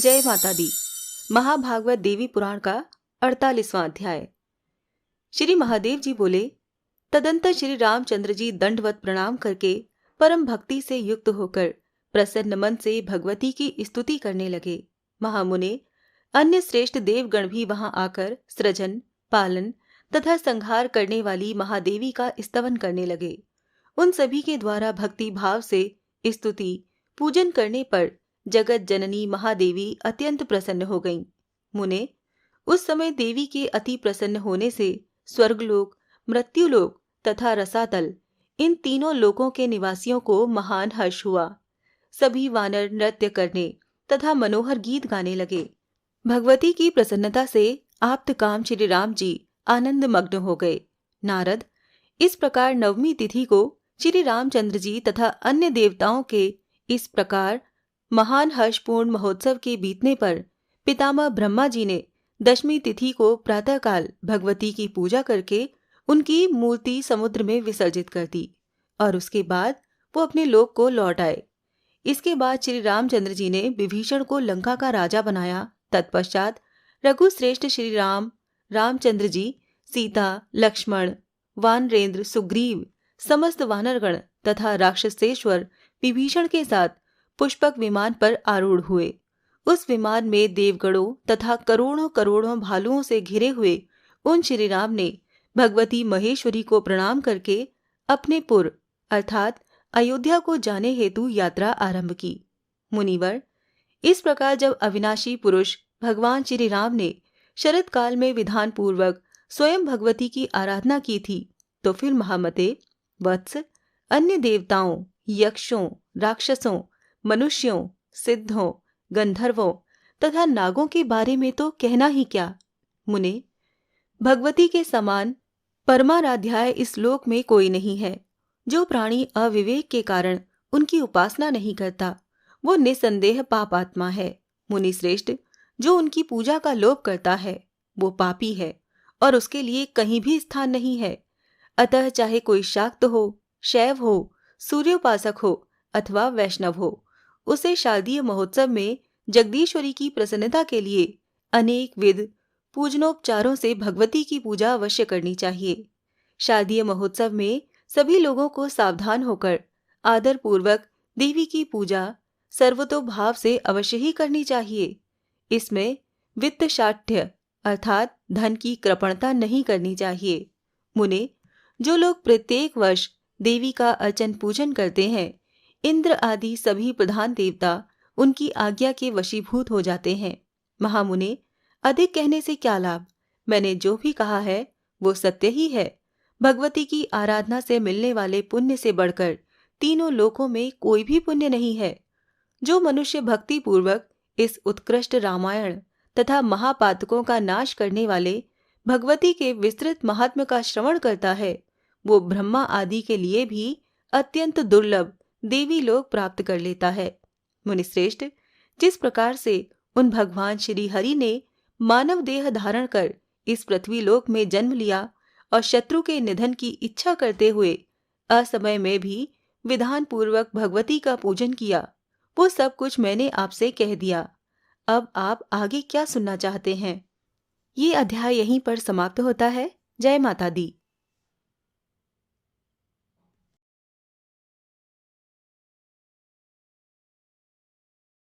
जय माता दी। महाभागवत देवी पुराण का 48वां अध्याय। श्री महादेव जी बोले, तदंतर श्री रामचंद्र जी दंडवत प्रणाम करके परम भक्ति से युक्त होकर प्रसन्न मन से भगवती की स्तुति करने लगे। महामुने, अन्य श्रेष्ठ देवगण भी वहां आकर सृजन, पालन तथा संहार करने वाली महादेवी का स्तवन करने लगे। उन सभी के द्वारा भक्ति भाव से स्तुति पूजन करने पर जगत जननी महादेवी अत्यंत प्रसन्न हो गईं। मुने, उस समय देवी के अति प्रसन्न होने से स्वर्गलोक, मृत्युलोक तथा रसातल, इन तीनों लोकों के निवासियों को महान हर्ष हुआ। सभी वानर नृत्य करने तथा मनोहर गीत गाने लगे। भगवती की प्रसन्नता से आप्तकाम श्री राम जी आनंद मग्न हो गए। नारद, इस प्रकार नवमी तिथि को श्री रामचंद्र जी तथा अन्य देवताओं के इस प्रकार महान हर्षपूर्ण महोत्सव के बीतने पर पितामह ब्रह्मा जी ने दशमी तिथि को प्रातःकाल भगवती की पूजा करके उनकी मूर्ति समुद्र में विसर्जित कर दी और उसके बाद वो अपने लोक को लौट आए। इसके बाद श्री रामचंद्र जी ने विभीषण को लंका का राजा बनाया। तत्पश्चात रघुश्रेष्ठ श्री रामचंद्र जी सीता, लक्ष्मण, वानरेंद्र, सुग्रीव, समस्त वानरगण तथा राक्षसेश्वर विभीषण के साथ पुष्पक विमान पर आरूढ़ हुए। उस विमान में देवगणों तथा करोड़ों करोड़ों भालुओं से घिरे हुए उन श्री राम ने भगवती महेश्वरी को प्रणाम करके अपने पुर अर्थात अयोध्या को जाने हेतु यात्रा आरंभ की। मुनिवर, इस प्रकार जब अविनाशी पुरुष भगवान श्री राम ने शरद काल में विधान पूर्वक स्वयं भगवती की आराधना की थी, तो फिर महामते वत्स, अन्य देवताओं, यक्षों, राक्षसों, मनुष्यों, सिद्धों, गंधर्वों तथा नागों के बारे में तो कहना ही क्या। मुने, भगवती के समान परमाराध्याय इस लोक में कोई नहीं है। जो प्राणी अविवेक के कारण उनकी उपासना नहीं करता, वो निसंदेह पापात्मा है। मुनि श्रेष्ठ, जो उनकी पूजा का लोभ करता है वो पापी है और उसके लिए कहीं भी स्थान नहीं है। अतः चाहे कोई शाक्त हो, शैव हो, सूर्योपासक हो अथवा वैष्णव हो, उसे शारदीय महोत्सव में जगदीश्वरी की प्रसन्नता के लिए अनेक विध पूजनोपचारों से भगवती की पूजा अवश्य करनी चाहिए। शारदीय महोत्सव में सभी लोगों को सावधान होकर आदर पूर्वक देवी की पूजा सर्वतोभाव से अवश्य ही करनी चाहिए। इसमें वित्त शाठ्य अर्थात धन की कृपणता नहीं करनी चाहिए। मुने, जो लोग प्रत्येक वर्ष देवी का अर्चन पूजन करते हैं, इंद्र आदि सभी प्रधान देवता उनकी आज्ञा के वशीभूत हो जाते हैं। महामुने, अधिक कहने से क्या लाभ। मैंने जो भी कहा है वो सत्य ही है। भगवती की आराधना से मिलने वाले पुण्य से बढ़कर तीनों लोकों में कोई भी पुण्य नहीं है। जो मनुष्य भक्ति पूर्वक इस उत्कृष्ट रामायण तथा महापातकों का नाश करने वाले भगवती के विस्तृत महात्म्य का श्रवण करता है, वो ब्रह्मा आदि के लिए भी अत्यंत दुर्लभ देवी लोक प्राप्त कर लेता है। मुनिश्रेष्ठ, जिस प्रकार से उन भगवान श्री हरि ने मानव देह धारण कर इस पृथ्वी लोक में जन्म लिया और शत्रु के निधन की इच्छा करते हुए असमय में भी विधान पूर्वक भगवती का पूजन किया, वो सब कुछ मैंने आपसे कह दिया। अब आप आगे क्या सुनना चाहते हैं? ये अध्याय यहीं पर समाप्त होता है। जय माता दी।